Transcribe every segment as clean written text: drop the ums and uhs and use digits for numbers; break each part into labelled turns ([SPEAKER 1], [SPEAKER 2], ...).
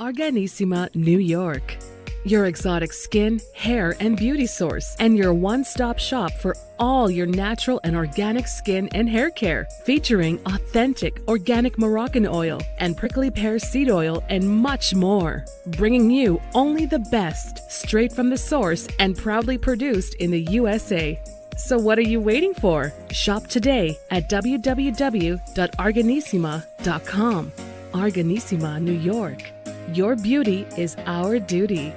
[SPEAKER 1] Arganissima, New York. Your exotic skin, hair, and beauty source, and your one-stop shop for all your natural and organic skin and hair care, featuring authentic organic Moroccan oil and prickly pear seed oil and much more. Bringing you only the best, straight from the source and proudly produced in the USA. So what are you waiting for? Shop today at www.arganissima.com. Arganissima, New York. Your beauty is our duty.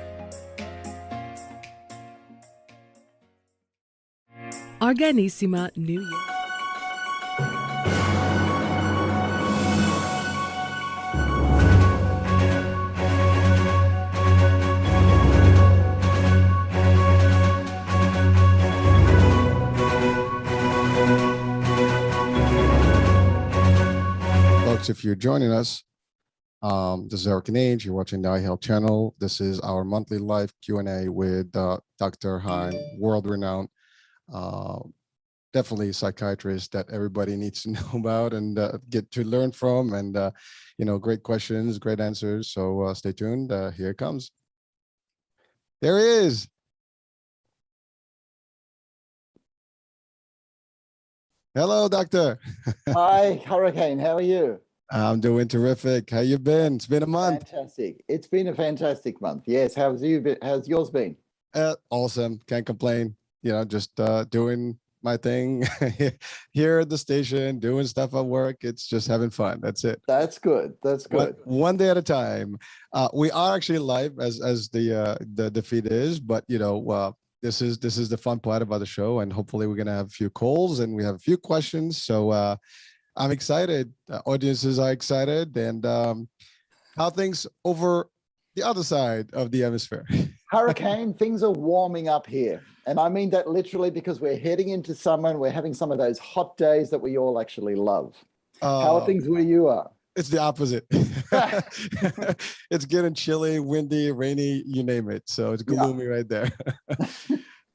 [SPEAKER 1] Arganissima, New York.
[SPEAKER 2] Folks, if you're joining us, this is Eric Age. You're watching the iHealth channel. This is our monthly live Q&A with Dr. Heim, world-renowned, definitely a psychiatrist that everybody needs to know about and get to learn from. And, great questions, great answers. So stay tuned. Here it comes. There he is. Hello, doctor.
[SPEAKER 3] Hi, Hurricane. How are you?
[SPEAKER 2] I'm doing terrific. How you been? It's been a month.
[SPEAKER 3] Fantastic. It's been a fantastic month. Yes. How's yours been?
[SPEAKER 2] Awesome. Can't complain. Just doing my thing here at the station, doing stuff at work. It's just having fun. That's it.
[SPEAKER 3] That's good. That's good.
[SPEAKER 2] One day at a time. We are actually live as the feed is, but this is the fun part about the show, and hopefully we're gonna have a few calls and we have a few questions. So I'm excited. Audiences are excited, and how things over the other side of the hemisphere.
[SPEAKER 3] Hurricane, things are warming up here. And I mean that literally, because we're heading into summer and we're having some of those hot days that we all actually love. How are things where you are?
[SPEAKER 2] It's the opposite. It's getting chilly, windy, rainy, you name it. So it's gloomy right there.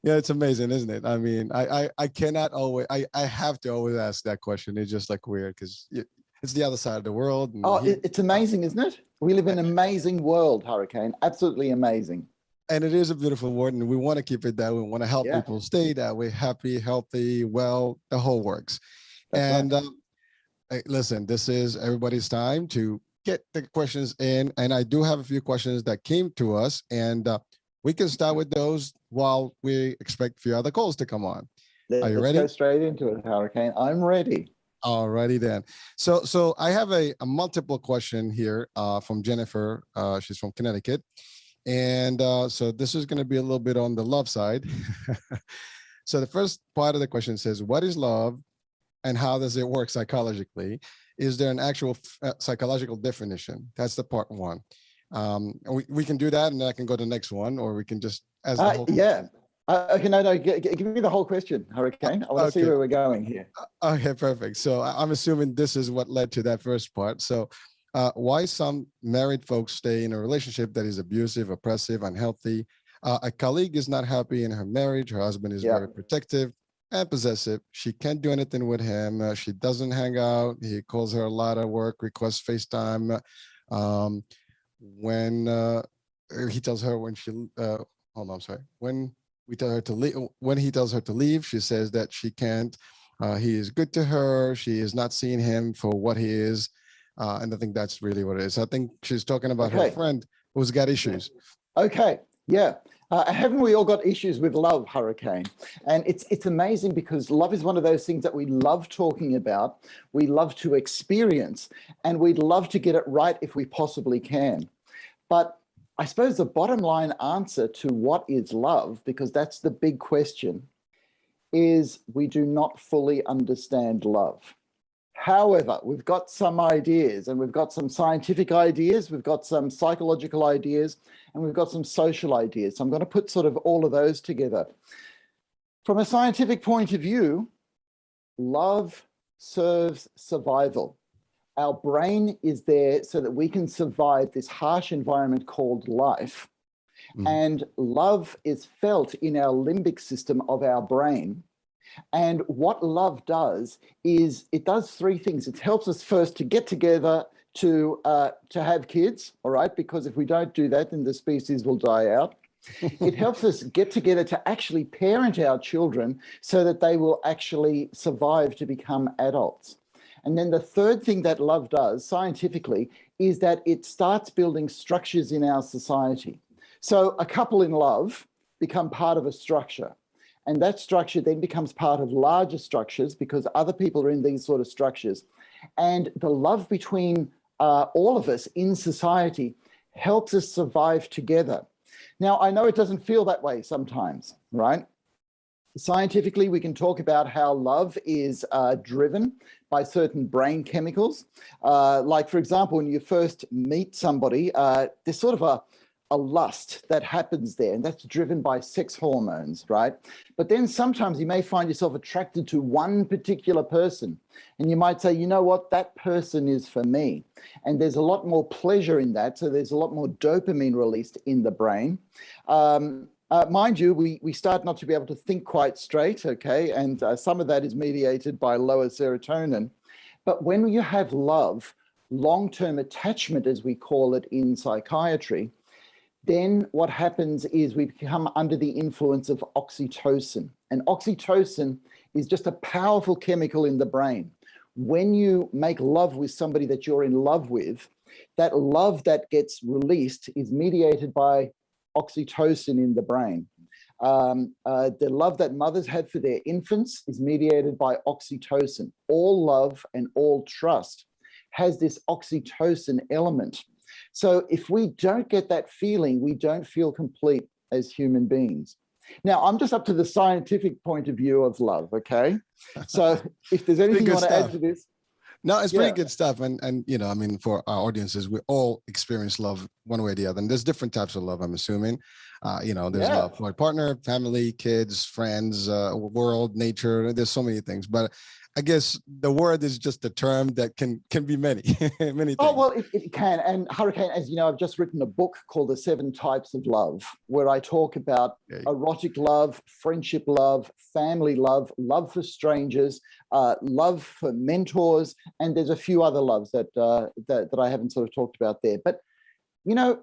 [SPEAKER 2] Yeah, it's amazing, isn't it? I mean, I cannot always, I have to always ask that question. It's just like weird because it's the other side of the world.
[SPEAKER 3] It's amazing, isn't it? We live in an amazing world, Hurricane. Absolutely amazing.
[SPEAKER 2] And it is a beautiful world, and we want to keep it that way. We want to help people stay that way, happy, healthy, well, the whole works. That's right. Hey, listen, this is everybody's time to get the questions in. And I do have a few questions that came to us, and we can start with those while we expect a few other calls to come on. Are you ready?
[SPEAKER 3] Let's go straight into it, Hurricane. I'm ready.
[SPEAKER 2] Alrighty then. So I have a multiple question here from Jennifer. She's from Connecticut. And so this is going to be a little bit on the love side. So the first part of the question says, what is love and how does it work psychologically? Is there an actual psychological definition? That's the part one. We can do that, and then I can go to the next one, or we can just as the whole
[SPEAKER 3] yeah. Okay, no, give me the whole question, Hurricane. I want to see where we're going here.
[SPEAKER 2] Okay, perfect. So I'm assuming this is what led to that first part. So why some married folks stay in a relationship that is abusive, oppressive, unhealthy. A colleague is not happy in her marriage. Her husband is very protective and possessive. She can't do anything with him. She doesn't hang out. He calls her a lot at work, requests FaceTime. When he tells her when she, when we tell her to leave, when he tells her to leave, she says that she can't. He is good to her. She is not seeing him for what he is. And I think that's really what it is. I think she's talking about her friend who's got issues.
[SPEAKER 3] Okay, yeah. Haven't we all got issues with love, Hurricane? And it's amazing because love is one of those things that we love talking about, we love to experience, and we'd love to get it right if we possibly can. But I suppose the bottom line answer to what is love, because that's the big question, is we do not fully understand love. However, we've got some ideas, and we've got some scientific ideas, we've got some psychological ideas, and we've got some social ideas. So I'm going to put sort of all of those together. From a scientific point of view, love serves survival. Our brain is there so that we can survive this harsh environment called life. And love is felt in our limbic system of our brain. And what love does is it does three things. It helps us first to get together, to have kids, all right? Because if we don't do that, then the species will die out. It helps us get together to actually parent our children so that they will actually survive to become adults. And then the third thing that love does scientifically is that it starts building structures in our society. So a couple in love become part of a structure. And that structure then becomes part of larger structures because other people are in these sort of structures. And the love between all of us in society helps us survive together. Now, I know it doesn't feel that way sometimes, right? Scientifically, we can talk about how love is driven by certain brain chemicals. Like, for example, when you first meet somebody, there's sort of a lust that happens there, and that's driven by sex hormones, right? But then sometimes you may find yourself attracted to one particular person, and you might say, you know what, that person is for me. And there's a lot more pleasure in that, so there's a lot more dopamine released in the brain. Mind you, we start not to be able to think quite straight, okay? And some of that is mediated by lower serotonin. But when you have love, long-term attachment, as we call it in psychiatry, then what happens is we become under the influence of oxytocin. And oxytocin is just a powerful chemical in the brain. When you make love with somebody that you're in love with, that love that gets released is mediated by oxytocin in the brain. The love that mothers have for their infants is mediated by oxytocin. All love and all trust has this oxytocin element. So if we don't get that feeling, we don't feel complete as human beings. Now, I'm just up to the scientific point of view of love, okay? So if there's anything you want to add to this.
[SPEAKER 2] No, it's pretty good stuff. And you know, I mean, for our audiences, we all experience love one way or the other. And there's different types of love, I'm assuming. You know, there's love for a partner, family, kids, friends, world, nature. There's so many things. But I guess the word is just a term that can be many, many things.
[SPEAKER 3] Oh, well, it can. And Hurricane, as you know, I've just written a book called The 7 Types of Love, where I talk about erotic love, friendship love, family love, love for strangers, love for mentors, and there's a few other loves that I haven't sort of talked about there. But, you know,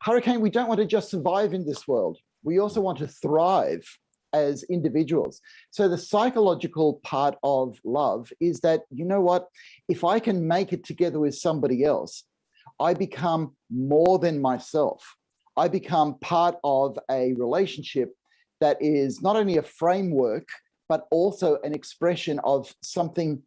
[SPEAKER 3] Hurricane, we don't want to just survive in this world. We also want to thrive as individuals. So the psychological part of love is that, you know what, if I can make it together with somebody else, I become more than myself. I become part of a relationship that is not only a framework, but also an expression of something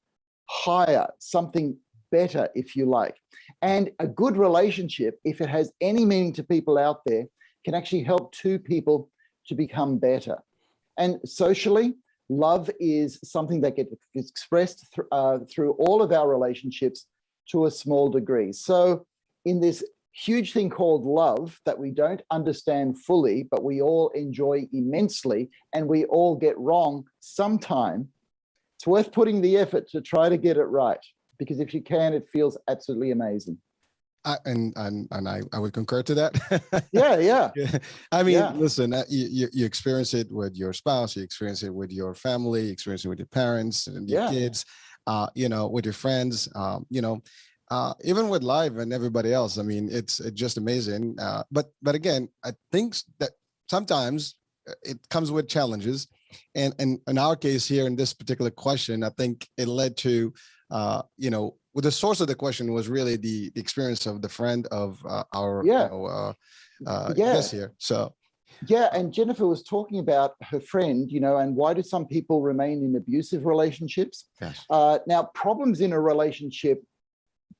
[SPEAKER 3] higher, something better, if you like. And a good relationship, if it has any meaning to people out there, can actually help two people to become better. And socially, love is something that gets expressed through all of our relationships to a small degree. So in this huge thing called love that we don't understand fully, but we all enjoy immensely, and we all get wrong sometime, it's worth putting the effort to try to get it right. Because if you can, it feels absolutely amazing.
[SPEAKER 2] And I would concur to that.
[SPEAKER 3] Yeah.
[SPEAKER 2] I mean, listen, you experience it with your spouse, you experience it with your family, you experience it with your parents and your kids, you know, with your friends, you know, even with live and everybody else. I mean, it's just amazing. But again, I think that sometimes it comes with challenges. And in our case here in this particular question, I think it led to, you know, well, the source of the question was really the experience of the friend of our guest here. So
[SPEAKER 3] and Jennifer was talking about her friend, you know, and why do some people remain in abusive relationships?
[SPEAKER 2] Yes.
[SPEAKER 3] Now, problems in a relationship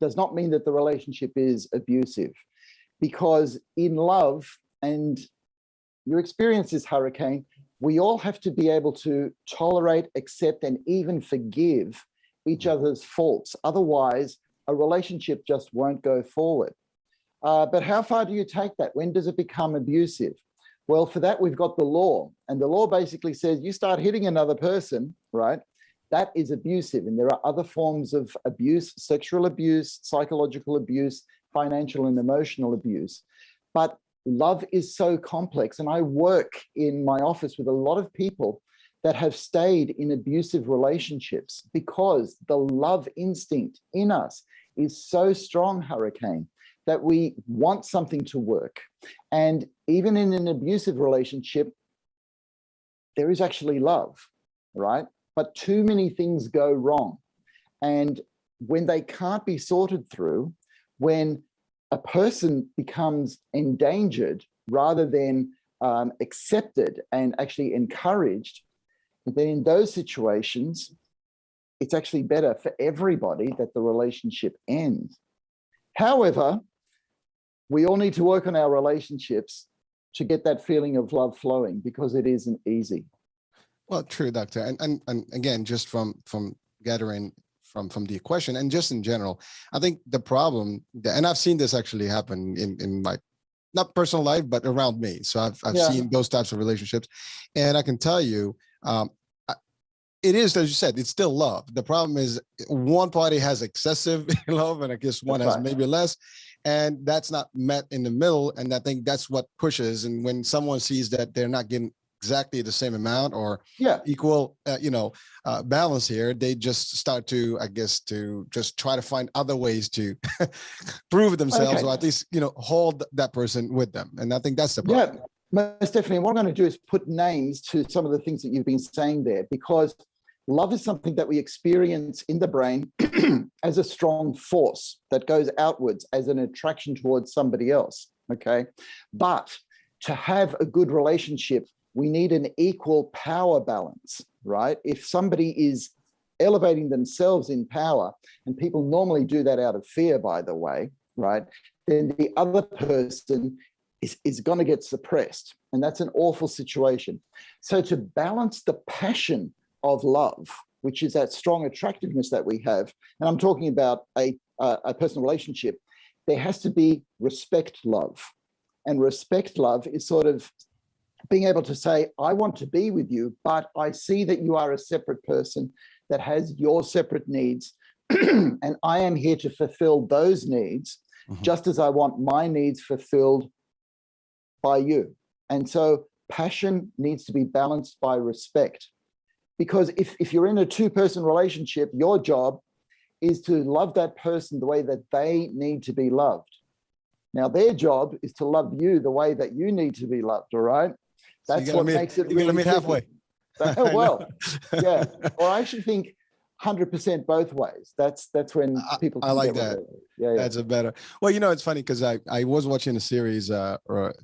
[SPEAKER 3] does not mean that the relationship is abusive, because in love, and your experience is, Hurricane, we all have to be able to tolerate, accept, and even forgive each other's faults. Otherwise, a relationship just won't go forward. But how far do you take that? When does it become abusive? Well, for that, we've got the law. And the law basically says you start hitting another person, right? That is abusive. And there are other forms of abuse, sexual abuse, psychological abuse, financial and emotional abuse. But love is so complex. And I work in my office with a lot of people that have stayed in abusive relationships because the love instinct in us is so strong, Hurricane, that we want something to work. And even in an abusive relationship, there is actually love, right? But too many things go wrong. And when they can't be sorted through, when a person becomes endangered rather than accepted and actually encouraged, then in those situations, it's actually better for everybody that the relationship ends. However, we all need to work on our relationships to get that feeling of love flowing, because it isn't easy.
[SPEAKER 2] Well, true, doctor. And again, just from gathering from the question and just in general, I think the problem, and I've seen this actually happen in my not personal life, but around me. So I've seen those types of relationships, and I can tell you, it is, as you said, it's still love. The problem is one party has excessive love, and I guess one has maybe less, and that's not met in the middle. And I think that's what pushes. And when someone sees that they're not getting exactly the same amount or equal, balance here, they just start to, I guess, to just try to find other ways to prove themselves, or at least, hold that person with them. And I think that's the problem.
[SPEAKER 3] Yeah, most definitely. What I'm going to do is put names to some of the things that you've been saying there, because love is something that we experience in the brain as a strong force that goes outwards as an attraction towards somebody else, okay? But to have a good relationship, we need an equal power balance, right? If somebody is elevating themselves in power, and people normally do that out of fear, by the way, right? Then the other person is going to get suppressed. And that's an awful situation. So to balance the passion of love, which is that strong attractiveness that we have, and I'm talking about a personal relationship, there has to be respect love. And respect love is sort of being able to say, I want to be with you, but I see that you are a separate person that has your separate needs. And I am here to fulfill those needs, just as I want my needs fulfilled by you. And so passion needs to be balanced by respect. Because if you're in a two-person relationship, your job is to love that person the way that they need to be loved. Now, their job is to love you the way that you need to be loved, all right? That's what makes it really
[SPEAKER 2] meet halfway.
[SPEAKER 3] Well, yeah. Or I should think 100% both ways. That's when people.
[SPEAKER 2] I like that. Yeah, that's a better. Well, it's funny because I was watching a series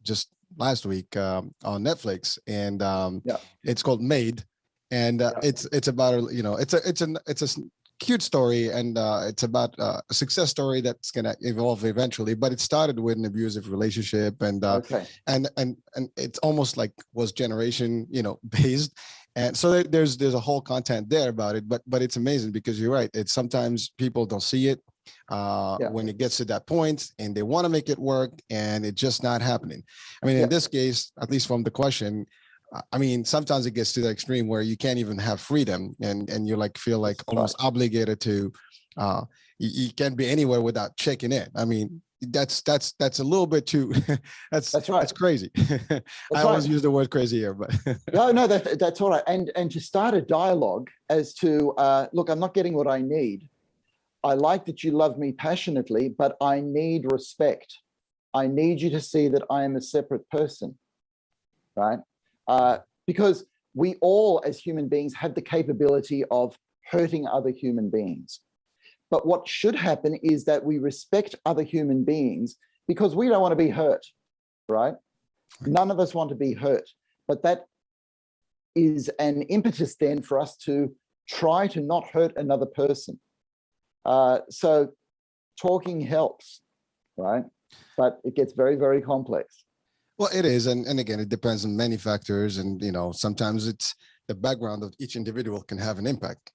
[SPEAKER 2] just last week on Netflix, and it's called Made, and it's about it's a cute story, and it's about a success story that's going to evolve eventually, but it started with an abusive relationship, and and it's almost like was generation based, and so there's a whole content there about it, but it's amazing because you're right, it's sometimes people don't see it when it gets to that point and they want to make it work and it's just not happening. I mean, in this case, at least from the question, I mean, sometimes it gets to the extreme where you can't even have freedom, and you feel like almost obligated to. You can't be anywhere without checking in. I mean, that's a little bit too. that's right. That's crazy. I always use the word crazy here, but
[SPEAKER 3] no, that's all right. And to start a dialogue as to look, I'm not getting what I need. I like that you love me passionately, but I need respect. I need you to see that I am a separate person, right? Because we all, as human beings, have the capability of hurting other human beings. But what should happen is that we respect other human beings because we don't want to be hurt, right? None of us want to be hurt. But that is an impetus then for us to try to not hurt another person. So talking helps, right? But it gets very, very complex.
[SPEAKER 2] Well, it is. And again, it depends on many factors. And, sometimes it's the background of each individual can have an impact.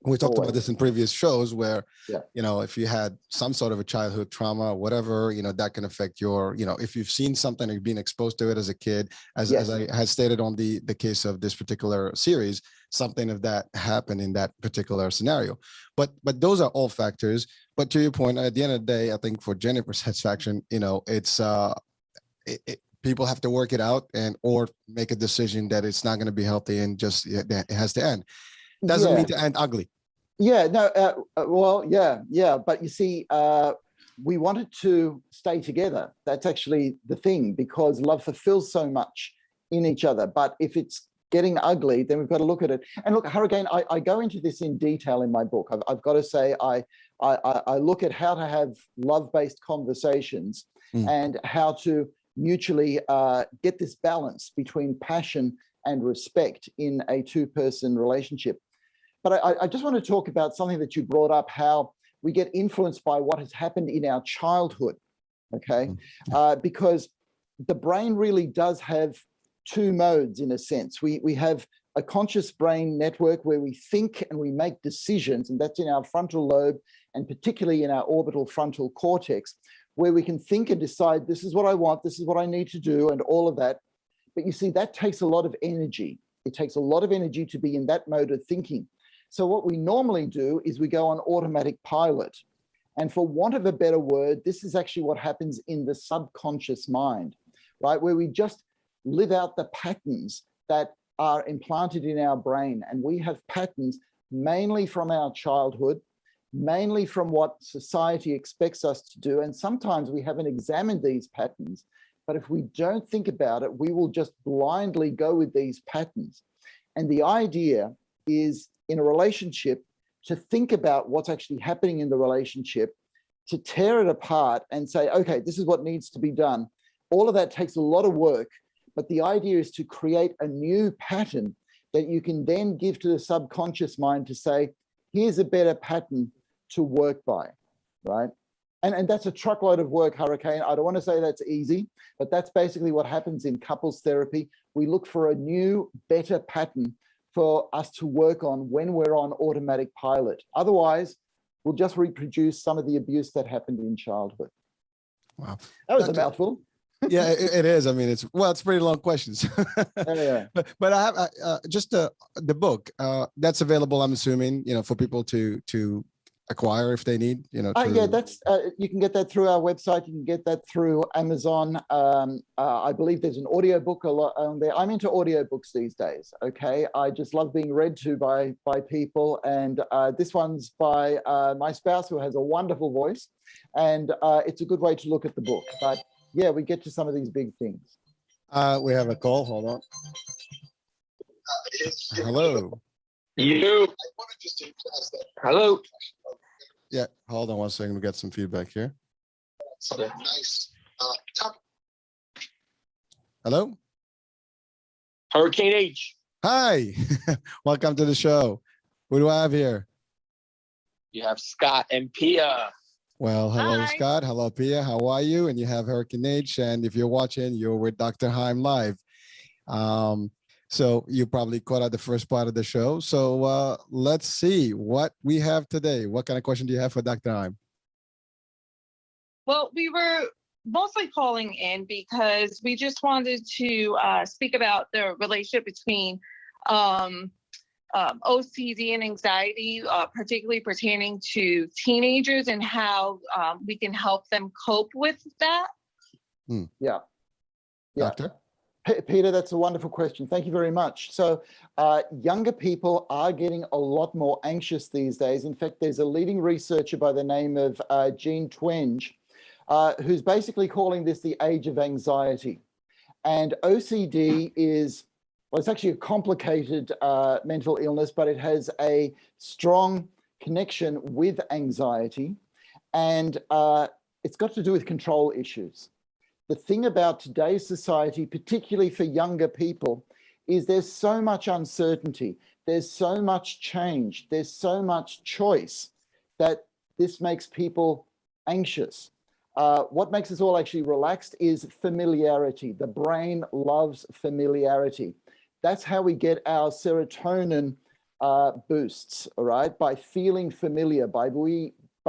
[SPEAKER 2] We talked about this in previous shows where, if you had some sort of a childhood trauma or whatever, that can affect your, if you've seen something or you've been exposed to it as a kid, as I had stated on the case of this particular series, something of that happened in that particular scenario. But those are all factors. But to your point, at the end of the day, I think for Jennifer's satisfaction, it's people have to work it out or make a decision that it's not going to be healthy and just it has to end. Doesn't mean to end ugly.
[SPEAKER 3] Yeah, no, well, yeah. But you see, we wanted to stay together. That's actually the thing, because love fulfills so much in each other. But if it's getting ugly, then we've got to look at it. And look, Hurricane, I go into this in detail in my book. I've got to say, I look at how to have love-based conversations and how to mutually get this balance between passion and respect in a two-person relationship. But I just want to talk about something that you brought up, how we get influenced by what has happened in our childhood, okay? Because the brain really does have two modes in a sense. We have a conscious brain network where we think and we make decisions, and that's in our frontal lobe, and particularly in our orbital frontal cortex, where we can think and decide, this is what I want, this is what I need to do, and all of that. But you see, that takes a lot of energy. It takes a lot of energy to be in that mode of thinking. So what we normally do is we go on automatic pilot. And for want of a better word, this is actually what happens in the subconscious mind, right? Where we just live out the patterns that are implanted in our brain. And we have patterns mainly from our childhood, mainly from what society expects us to do. And sometimes we haven't examined these patterns, but if we don't think about it, we will just blindly go with these patterns. And the idea is, in a relationship, to think about what's actually happening in the relationship, to tear it apart and say, okay, this is what needs to be done. All of that takes a lot of work, but the idea is to create a new pattern that you can then give to the subconscious mind to say, here's a better pattern to work by, right? And that's a truckload of work, Hurricane. I don't want to say that's easy, but that's basically what happens in couples therapy. We look for a new, better pattern for us to work on when we're on automatic pilot. Otherwise, we'll just reproduce some of the abuse that happened in childhood.
[SPEAKER 2] Wow.
[SPEAKER 3] That was a mouthful.
[SPEAKER 2] Yeah, it is. I mean, it's pretty long questions.
[SPEAKER 3] Yeah.
[SPEAKER 2] But I have just the book that's available, I'm assuming, for people to acquire if they need,
[SPEAKER 3] Yeah, that's you can get that through our website. You can get that through Amazon. I believe there's an audiobook a lot on there. I'm into audiobooks these days. Okay, I just love being read to by people, and this one's by my spouse, who has a wonderful voice, and it's a good way to look at the book. But yeah, we get to some of these big things.
[SPEAKER 2] We have a call. Hold on. Hello.
[SPEAKER 4] You. Hello.
[SPEAKER 2] Yeah, hold on one second. We got some feedback here.
[SPEAKER 4] Okay.
[SPEAKER 2] Hello.
[SPEAKER 4] Hurricane H.
[SPEAKER 2] Hi. Welcome to the show. Who do I have here?
[SPEAKER 4] You have Scott and Pia.
[SPEAKER 2] Well, hello,
[SPEAKER 5] Hi.
[SPEAKER 2] Scott. Hello, Pia. How are you? And you have Hurricane H. And if you're watching, you're with Dr. Heim live. So you probably caught out the first part of the show. So let's see what we have today. What kind of question do you have for Dr. Heim?
[SPEAKER 5] Well, we were mostly calling in because we just wanted to speak about the relationship between OCD and anxiety, particularly pertaining to teenagers, and how we can help them cope with that.
[SPEAKER 3] Yeah.
[SPEAKER 2] Doctor?
[SPEAKER 3] Peter, that's a wonderful question. Thank you very much. So younger people are getting a lot more anxious these days. In fact, there's a leading researcher by the name of Jean Twenge, who's basically calling this the age of anxiety. And OCD is, well, it's actually a complicated mental illness, but it has a strong connection with anxiety. And it's got to do with control issues. The thing about today's society, particularly for younger people, is there's so much uncertainty, there's so much change, there's so much choice that this makes people anxious. What makes us all actually relaxed is familiarity. The brain loves familiarity. That's how we get our serotonin boosts, all right? By feeling familiar, by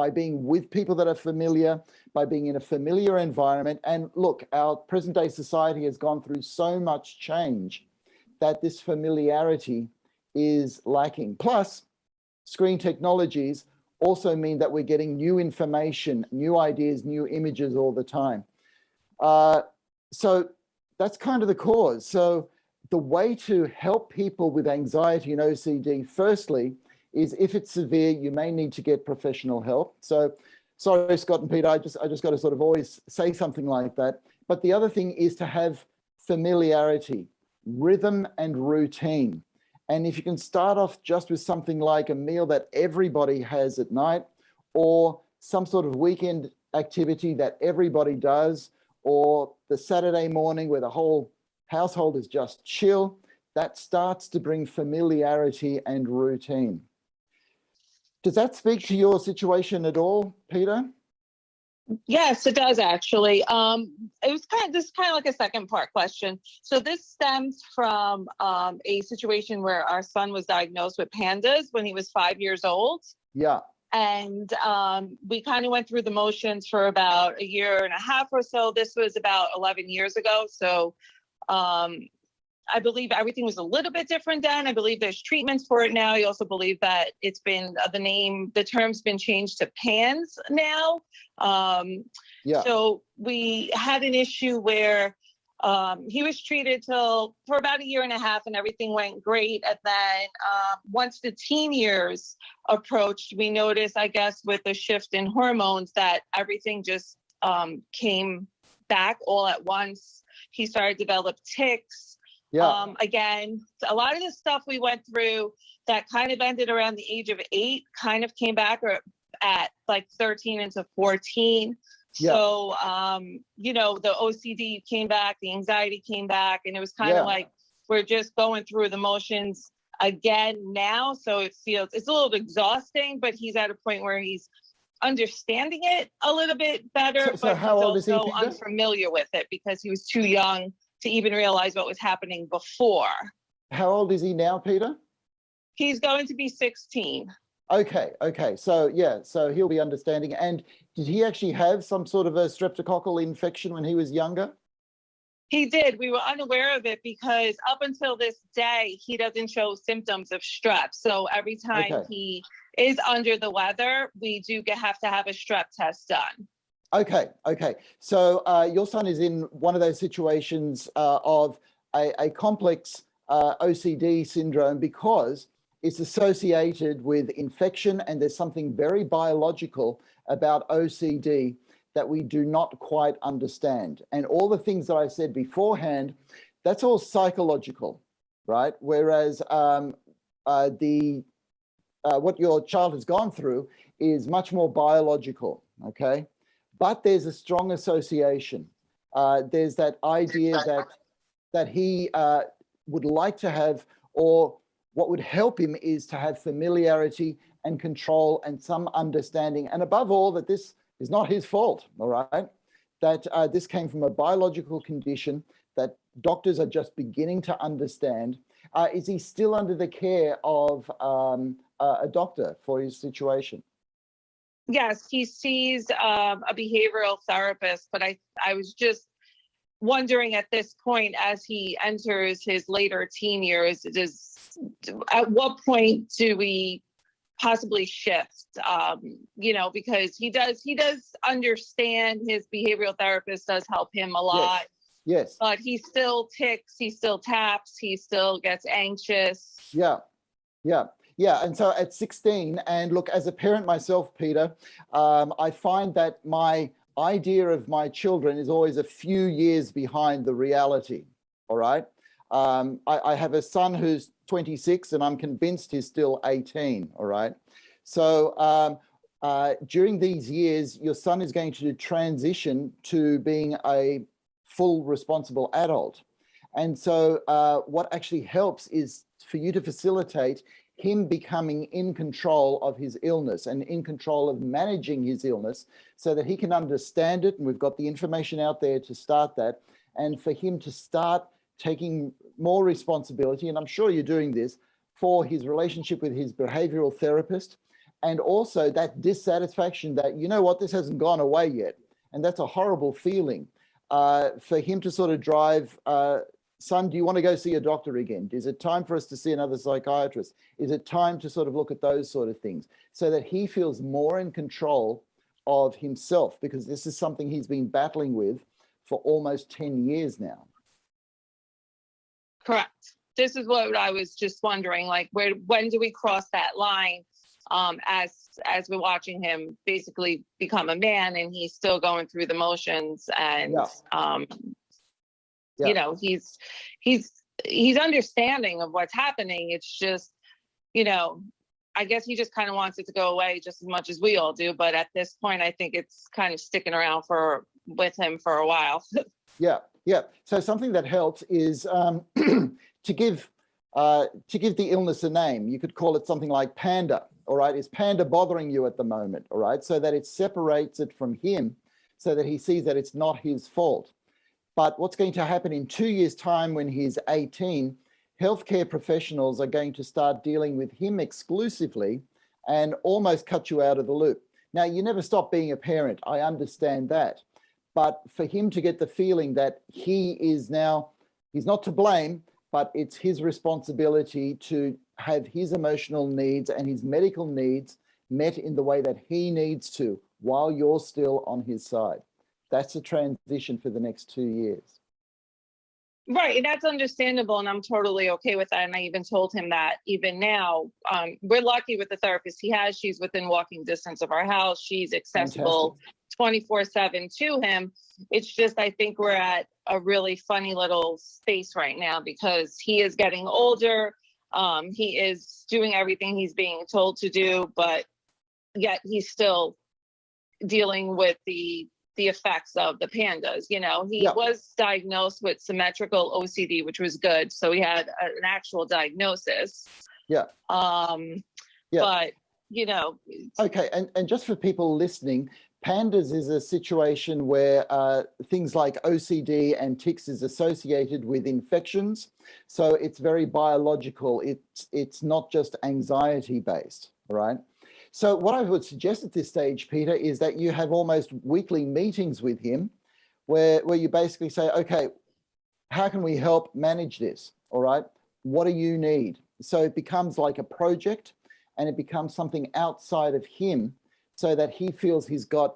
[SPEAKER 3] being with people that are familiar, by being in a familiar environment. And look, our present day society has gone through so much change that this familiarity is lacking. Plus, screen technologies also mean that we're getting new information, new ideas, new images all the time. So that's kind of the cause. So the way to help people with anxiety and OCD, firstly, is if it's severe, you may need to get professional help. So sorry, Scott and Peter, I just got to sort of always say something like that. But the other thing is to have familiarity, rhythm and routine. And if you can start off just with something like a meal that everybody has at night, or some sort of weekend activity that everybody does, or the Saturday morning where the whole household is just chill, that starts to bring familiarity and routine. Does that speak to your situation at all, Peter?
[SPEAKER 5] Yes, it does actually. It was kind of like a second part question. So this stems from a situation where our son was diagnosed with pandas when he was 5 years old.
[SPEAKER 3] Yeah.
[SPEAKER 5] And we kind of went through the motions for about a year and a half or so. This was about 11 years ago. So I believe everything was a little bit different then. I believe there's treatments for it now. I also believe that it's been the term's been changed to PANS now.
[SPEAKER 3] Yeah.
[SPEAKER 5] So we had an issue where he was treated for about a year and a half and everything went great. And then once the teen years approached, we noticed, I guess, with the shift in hormones that everything just came back all at once. He started to develop tics.
[SPEAKER 3] Yeah.
[SPEAKER 5] Again, a lot of the stuff we went through that kind of ended around the age of 8 kind of came back at like 13 into 14.
[SPEAKER 3] Yeah.
[SPEAKER 5] So, the OCD came back, the anxiety came back, and it was kind of like we're just going through the motions again now. So it's a little exhausting, but he's at a point where he's understanding it a little bit better.
[SPEAKER 3] So
[SPEAKER 5] but
[SPEAKER 3] how
[SPEAKER 5] he's
[SPEAKER 3] old is he,
[SPEAKER 5] also
[SPEAKER 3] Peter?
[SPEAKER 5] unfamiliar with it because he was too young to even realize what was happening before.
[SPEAKER 3] How old is he now, Peter?
[SPEAKER 5] He's going to be 16.
[SPEAKER 3] Okay. So yeah, so he'll be understanding. And did he actually have some sort of a streptococcal infection when he was younger?
[SPEAKER 5] He did. We were unaware of it because up until this day, he doesn't show symptoms of strep. So every time he is under the weather, we do have to have a strep test done.
[SPEAKER 3] Okay. So your son is in one of those situations of a complex OCD syndrome because it's associated with infection, and there's something very biological about OCD that we do not quite understand. And all the things that I said beforehand, that's all psychological, right? Whereas what your child has gone through is much more biological, okay? But there's a strong association. There's that idea that he would like to have, or what would help him is to have familiarity and control and some understanding. And above all, that this is not his fault, all right? That this came from a biological condition that doctors are just beginning to understand. Is he still under the care of a doctor for his situation?
[SPEAKER 5] Yes, he sees a behavioral therapist, but I was just wondering at this point, as he enters his later teen years, at what point do we possibly shift? Because he does understand. His behavioral therapist does help him a lot.
[SPEAKER 3] Yes.
[SPEAKER 5] But he still ticks, he still taps, he still gets anxious.
[SPEAKER 3] Yeah. And so at 16, and look, as a parent myself, Peter, I find that my idea of my children is always a few years behind the reality. All right. I have a son who's 26 and I'm convinced he's still 18. All right. So during these years, your son is going to transition to being a full responsible adult. And so what actually helps is for you to facilitate him becoming in control of his illness and in control of managing his illness so that he can understand it. And we've got the information out there to start that, and for him to start taking more responsibility, and I'm sure you're doing this, for his relationship with his behavioral therapist, and also that dissatisfaction that, you know what, this hasn't gone away yet. And that's a horrible feeling for him to sort of drive, son, do you want to go see a doctor again? Is it time for us to see another psychiatrist? Is it time to sort of look at those sort of things so that he feels more in control of himself? Because this is something he's been battling with for almost 10 years now.
[SPEAKER 5] Correct. this is what I was just wondering, like, when do we cross that line, as we're watching him basically become a man, and he's still going through the motions, and you know, he's understanding of what's happening. It's just, you know, I guess he just kind of wants it to go away just as much as we all do. But at this point, I think it's kind of sticking around with him for a while.
[SPEAKER 3] Yeah. So something that helps is to give the illness a name. You could call it something like panda. All right, is panda bothering you at the moment? All right, so that it separates it from him, so that he sees that it's not his fault. But what's going to happen in 2 years' time, when he's 18, healthcare professionals are going to start dealing with him exclusively and almost cut you out of the loop. Now, you never stop being a parent. I understand that. But for him to get the feeling that he's not to blame, but it's his responsibility to have his emotional needs and his medical needs met in the way that he needs to, while you're still on his side. That's a transition for the next 2 years.
[SPEAKER 5] Right, and that's understandable, and I'm totally okay with that. And I even told him that even now, we're lucky with the therapist he has. She's within walking distance of our house. She's accessible 24/7 to him. It's just, I think we're at a really funny little space right now, because he is getting older. He is doing everything he's being told to do, but yet he's still dealing with the effects of the pandas. You know, he was diagnosed with symmetrical OCD, which was good. So he had an actual diagnosis. But, you know.
[SPEAKER 3] Okay, and just for people listening, pandas is a situation where things like OCD and tics is associated with infections. So it's very biological. It's not just anxiety based, all right? So what I would suggest at this stage, Peter, is that you have almost weekly meetings with him where you basically say, okay, how can we help manage this? All right, what do you need? So it becomes like a project, and it becomes something outside of him, so that he feels he's got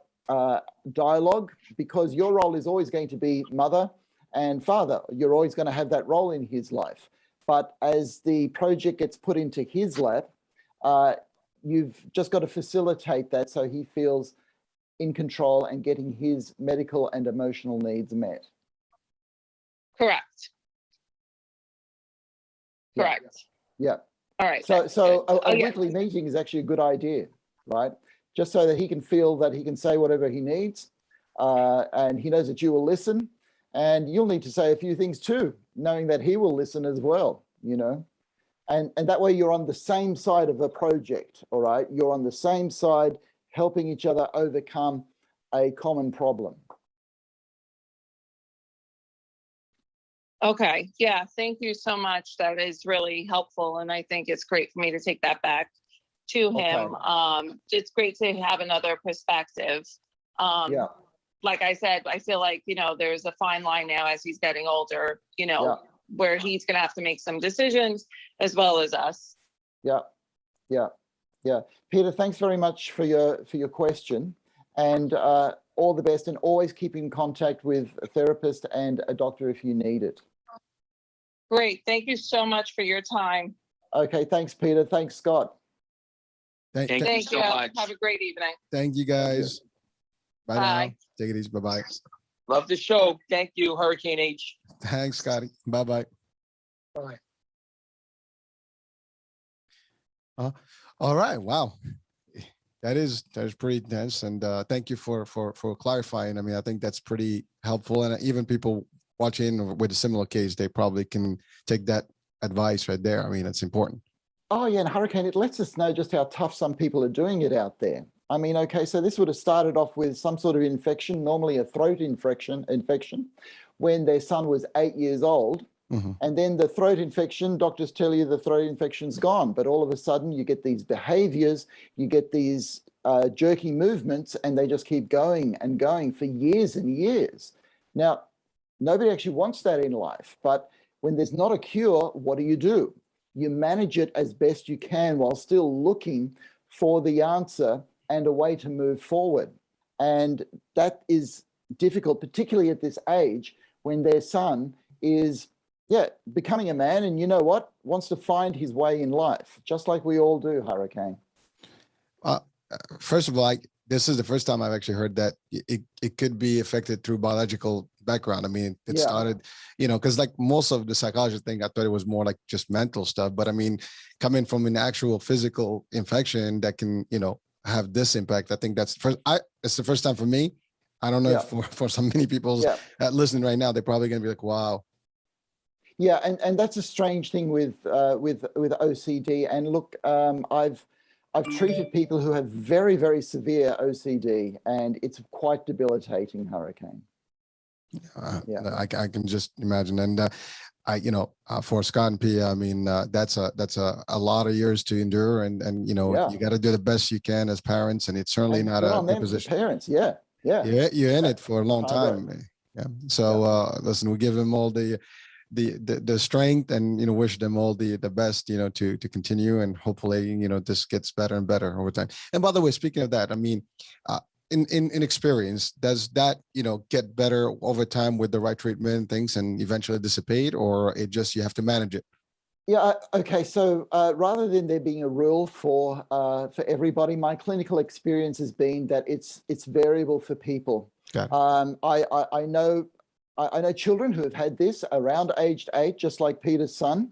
[SPEAKER 3] dialogue, because your role is always going to be mother and father. You're always going to have that role in his life. But as the project gets put into his lap, you've just got to facilitate that so he feels in control and getting his medical and emotional needs met.
[SPEAKER 5] Correct.
[SPEAKER 3] Yeah.
[SPEAKER 5] All right.
[SPEAKER 3] So a weekly meeting is actually a good idea, right? Just so that he can feel that he can say whatever he needs, and he knows that you will listen, and you'll need to say a few things too, knowing that he will listen as well, you know? And that way you're on the same side of a project, all right? You're on the same side, helping each other overcome a common problem.
[SPEAKER 5] Okay, yeah, thank you so much. That is really helpful. And I think it's great for me to take that back to him. It's great to have another perspective. Like I said, I feel like, you know, there's a fine line now as he's getting older, you know, where he's going to have to make some decisions as well as us.
[SPEAKER 3] Peter, thanks very much for your question, and all the best, and always keep in contact with a therapist and a doctor if you need it.
[SPEAKER 5] Great. Thank you so much for your time.
[SPEAKER 3] Okay. Thanks, Peter. Thanks, Scott.
[SPEAKER 4] Thank you so much.
[SPEAKER 5] Have a great evening.
[SPEAKER 2] Thank you, guys. Bye now. Take it easy. Bye-bye.
[SPEAKER 4] Love the show. Thank you, Hurricane H.
[SPEAKER 2] Thanks, Scotty. Bye-bye.
[SPEAKER 4] Bye.
[SPEAKER 2] All right. Wow. That is pretty intense. And thank you for clarifying. I mean, I think that's pretty helpful. And even people watching with a similar case, they probably can take that advice right there. I mean, it's important.
[SPEAKER 3] Oh, yeah. And Hurricane, it lets us know just how tough some people are doing it out there. I mean, okay, so this would have started off with some sort of infection, normally a throat infection, when their son was 8 years old.
[SPEAKER 2] Mm-hmm.
[SPEAKER 3] And then the throat infection, doctors tell you the throat infection's gone, but all of a sudden you get these behaviors, you get these jerky movements, and they just keep going and going for years and years. Now, nobody actually wants that in life, but when there's not a cure, what do? You manage it as best you can while still looking for the answer and a way to move forward. And that is difficult, particularly at this age when their son is becoming a man, and you know what, wants to find his way in life, just like we all do, Hurricane.
[SPEAKER 2] First of all, this is the first time I've actually heard that it could be affected through biological background. I mean, it started, because like most of the psychology thing, I thought it was more like just mental stuff. But I mean, coming from an actual physical infection that can, have this impact, I think it's the first time for me. I don't know if for so many people listening right now, they're probably going to be like, wow.
[SPEAKER 3] Yeah, and that's a strange thing with OCD. And look, I've treated people who have very, very severe OCD, and it's quite debilitating, Hurricane.
[SPEAKER 2] I can just imagine. And for Scott and Pia, I mean, that's a lot of years to endure, and you got to do the best you can as parents, and it's certainly not a good position.
[SPEAKER 3] Parents, yeah,
[SPEAKER 2] you're in it for a long time. Yeah. So listen, we give them all the strength, and wish them all the best, to continue, and hopefully this gets better and better over time. And by the way, speaking of that, I mean, in experience, does that get better over time with the right treatment and things, and eventually dissipate, or it just you have to manage it?
[SPEAKER 3] Yeah. Okay. So rather than there being a rule for everybody, my clinical experience has been that it's variable for people. I know children who have had this around aged 8, just like Peter's son,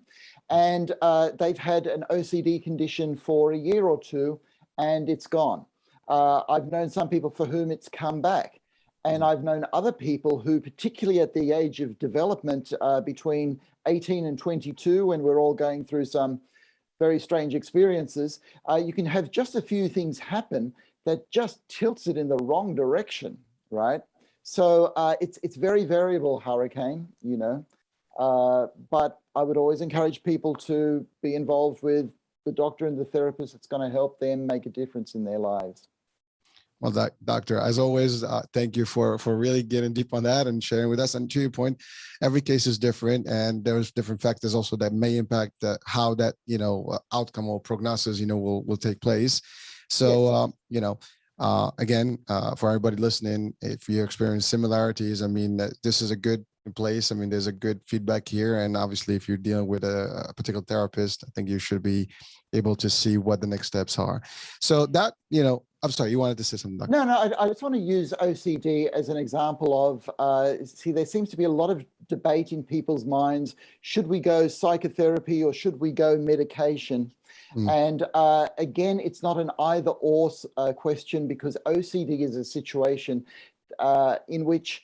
[SPEAKER 3] and they've had an OCD condition for a year or two, and it's gone. I've known some people for whom it's come back, and I've known other people who, particularly at the age of development, between 18 and 22, when we're all going through some very strange experiences, you can have just a few things happen that just tilts it in the wrong direction, right? So it's very variable, Hurricane, but I would always encourage people to be involved with the doctor and the therapist. It's going to help them make a difference in their lives.
[SPEAKER 2] Well, doctor, as always, thank you for really getting deep on that and sharing with us. And to your point, every case is different, and there's different factors also that may impact how that outcome or prognosis will take place. So again, for everybody listening, if you experience similarities, I mean, this is a good place. I mean, there's a good feedback here. And obviously, if you're dealing with a particular therapist, I think you should be able to see what the next steps are. So that, I'm sorry, you wanted to say something, Doctor?
[SPEAKER 3] No, I just want to use OCD as an example of, there seems to be a lot of debate in people's minds. Should we go psychotherapy or should we go medication? And again, it's not an either or question, because OCD is a situation in which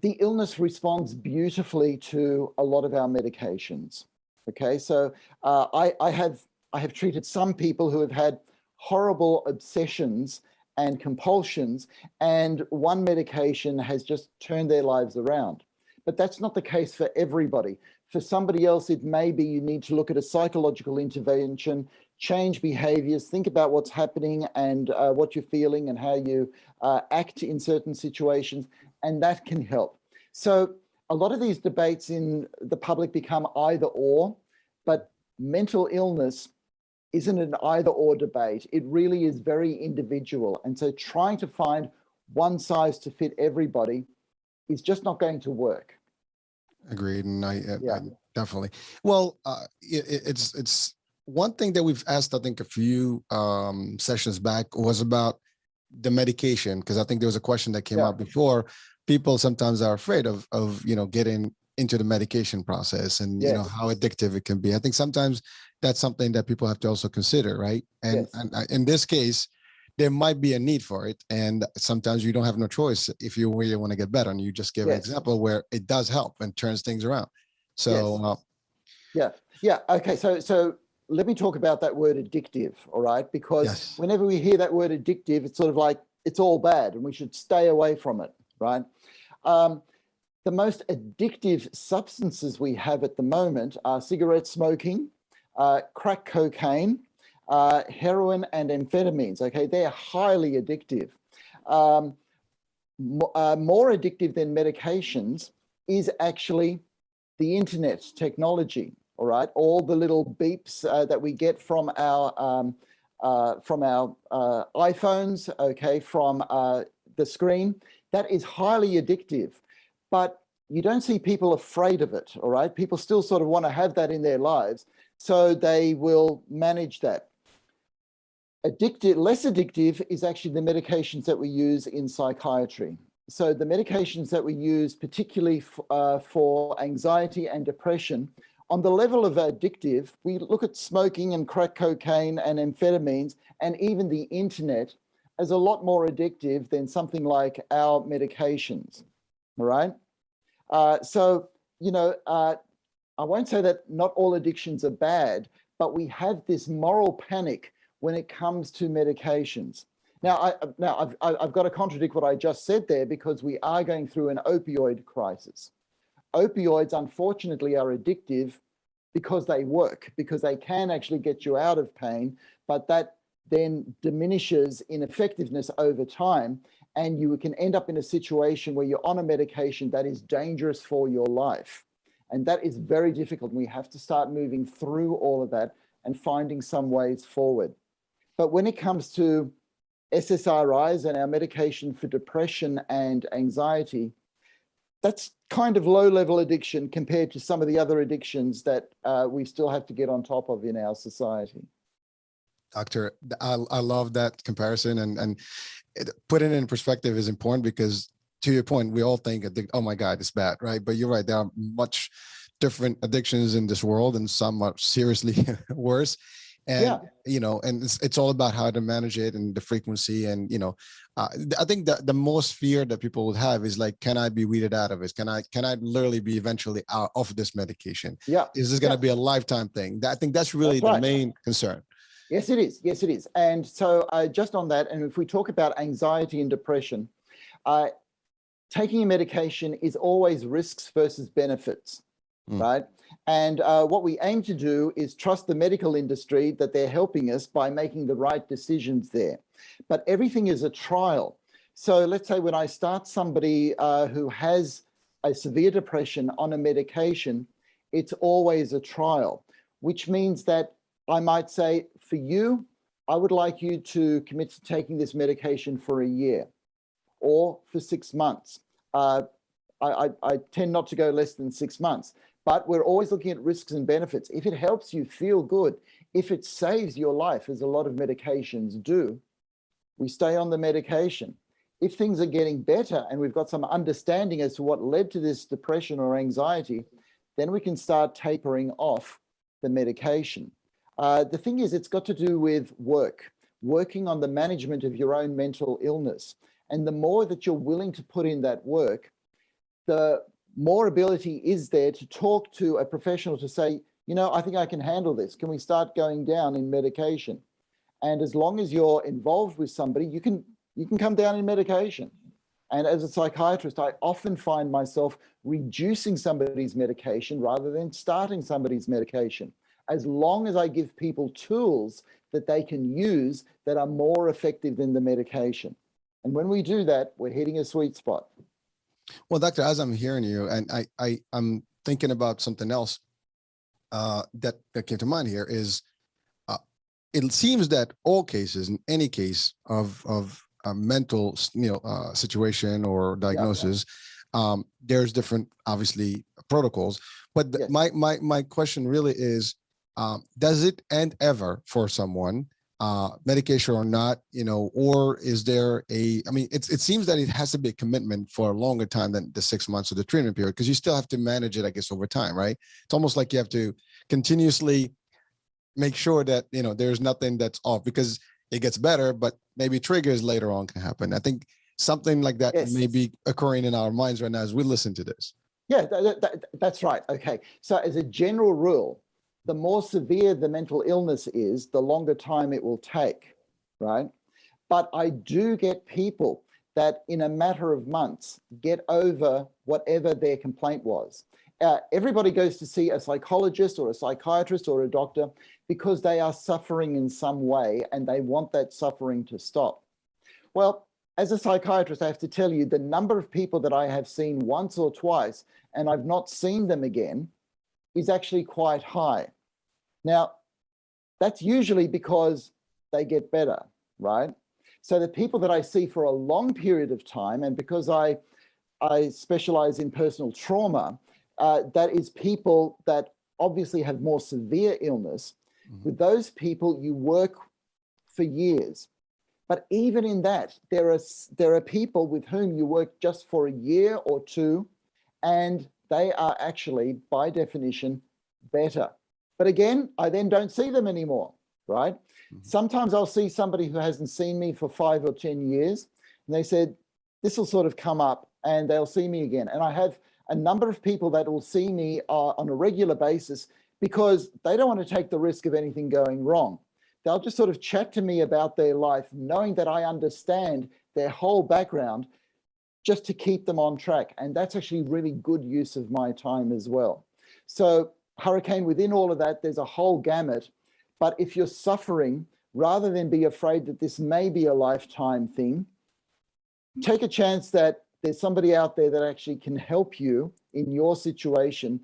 [SPEAKER 3] the illness responds beautifully to a lot of our medications. Okay, so I have treated some people who have had horrible obsessions and compulsions, and one medication has just turned their lives around. But that's not the case for everybody. For somebody else, it may be you need to look at a psychological intervention, change behaviors, think about what's happening and what you're feeling and how you act in certain situations, and that can help. So a lot of these debates in the public become either or, but mental illness isn't an either or debate. It really is very individual. And so trying to find one size to fit everybody is just not going to work.
[SPEAKER 2] Agreed. And I definitely. Well, it's one thing that we've asked, I think a few sessions back, was about the medication, because I think there was a question that came out before. People sometimes are afraid of getting into the medication process, and how addictive it can be. I think sometimes that's something that people have to also consider, right? And in this case, there might be a need for it, and sometimes you don't have no choice if you really want to get better. And you just give an example where it does help and turns things around. So
[SPEAKER 3] okay, so let me talk about that word addictive, all right? Because whenever we hear that word addictive, it's sort of like it's all bad and we should stay away from it, right? The most addictive substances we have at the moment are cigarette smoking, crack cocaine, heroin, and amphetamines. Okay, they're highly addictive. More addictive than medications is actually the internet technology. All right, all the little beeps that we get from our iPhones, okay, from the screen, that is highly addictive. But you don't see people afraid of it, all right? People still sort of want to have that in their lives, so they will manage that. Less addictive is actually the medications that we use in psychiatry. So the medications that we use, particularly for anxiety and depression, on the level of addictive, we look at smoking and crack cocaine and amphetamines and even the internet as a lot more addictive than something like our medications, all right? So, you know, I won't say that not all addictions are bad, but we have this moral panic when it comes to medications. Now, I've got to contradict what I just said there, because we are going through an opioid crisis. Opioids, unfortunately, are addictive because they work, because they can actually get you out of pain, but that then diminishes in effectiveness over time, and you can end up in a situation where you're on a medication that is dangerous for your life. And that is very difficult. We have to start moving through all of that and finding some ways forward. But when it comes to SSRIs and our medication for depression and anxiety, that's kind of low-level addiction compared to some of the other addictions that we still have to get on top of in our society.
[SPEAKER 2] Doctor, I love that comparison, and putting it in perspective is important, because to your point, we all think, oh my God, it's bad, right? But you're right, there are much different addictions in this world, and some are seriously worse. And, you know, and it's all about how to manage it and the frequency. And, you know, I think that the most fear that people would have is like, can I be weeded out of it? Can I literally be eventually out of this medication?
[SPEAKER 3] Yeah.
[SPEAKER 2] Is this going to be a lifetime thing? I think that's really the main concern.
[SPEAKER 3] Yes, it is. Yes, it is. And so just on that, and if we talk about anxiety and depression, taking a medication is always risks versus benefits, right? And what we aim to do is trust the medical industry that they're helping us by making the right decisions there. But everything is a trial. So let's say when I start somebody who has a severe depression on a medication, it's always a trial, which means that I might say, for you, I would like you to commit to taking this medication for a year or for 6 months. I tend not to go less than 6 months, but we're always looking at risks and benefits. If it helps you feel good, if it saves your life, as a lot of medications do, we stay on the medication. If things are getting better and we've got some understanding as to what led to this depression or anxiety, then we can start tapering off the medication. The thing is, it's got to do with working on the management of your own mental illness. And the more that you're willing to put in that work, the more ability is there to talk to a professional to say, you know, I think I can handle this. Can we start going down in medication? And as long as you're involved with somebody, you can come down in medication. And as a psychiatrist, I often find myself reducing somebody's medication rather than starting somebody's medication, as long as I give people tools that they can use that are more effective than the medication. And when we do that, we're hitting a sweet spot.
[SPEAKER 2] Well, Doctor, as I'm hearing you, and I'm thinking about something else that came to mind here is, it seems that all cases, in any case of a mental situation or diagnosis, there's different, obviously, protocols. But yes, my question really is, does it end ever for someone, medication or not, you know, or is there I mean, it seems that it has to be a commitment for a longer time than the 6 months of the treatment period, because you still have to manage it, I guess, over time, right? It's almost like you have to continuously make sure that, you know, there's nothing that's off, because it gets better, but maybe triggers later on can happen. I think something like that may be occurring in our minds right now as we listen to this.
[SPEAKER 3] Yeah, that's right. Okay. So as a general rule, the more severe the mental illness is, the longer time it will take, right? But I do get people that in a matter of months get over whatever their complaint was. Everybody goes to see a psychologist or a psychiatrist or a doctor because they are suffering in some way and they want that suffering to stop. Well, as a psychiatrist, I have to tell you, the number of people that I have seen once or twice and I've not seen them again is actually quite high. Now, that's usually because they get better, right? So the people that I see for a long period of time, and because I I specialize in personal trauma. That is people that obviously have more severe illness. With those people, you work for years. But even in that, there are people with whom you work just for a year or two, and they are actually, by definition, better. But again, I then don't see them anymore, right? Sometimes I'll see somebody who hasn't seen me for 5 or 10 years, and they said, this will sort of come up and they'll see me again. And I have a number of people that will see me on a regular basis because they don't want to take the risk of anything going wrong. They'll just sort of chat to me about their life, knowing that I understand their whole background, just to keep them on track. And that's actually really good use of my time as well. So Hurricane, within all of that, there's a whole gamut. But if you're suffering, rather than be afraid that this may be a lifetime thing, take a chance that there's somebody out there that actually can help you in your situation.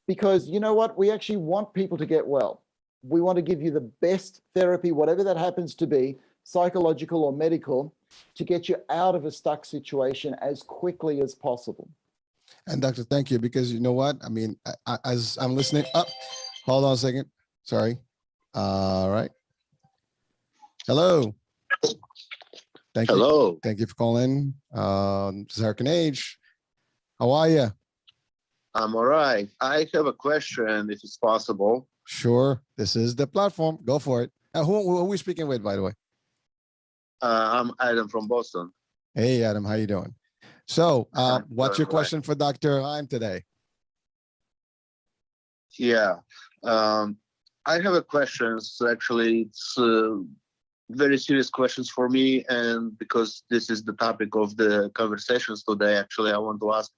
[SPEAKER 3] Because you know what? We actually want people to get well. We want to give you the best therapy, whatever that happens to be, psychological or medical, to get you out of a stuck situation as quickly as possible.
[SPEAKER 2] And Doctor, thank you, because you know what? I mean, as I'm listening up, hold on a second. Sorry. All right. Hello. Thank
[SPEAKER 6] Hello.
[SPEAKER 2] you. Thank you for calling. This is Hurricane H. How are you?
[SPEAKER 6] I'm all right. I have a question, if it's possible.
[SPEAKER 2] Sure. This is the platform. Go for it. Who are we speaking with, by the way?
[SPEAKER 6] I'm Adam from Boston.
[SPEAKER 2] Hey, Adam. How you doing? So what's your
[SPEAKER 6] Right.
[SPEAKER 2] question for Dr. Heim today?
[SPEAKER 6] Yeah. I have a question. So actually, it's very serious questions for me. And because this is the topic of the conversations today, actually, I want to ask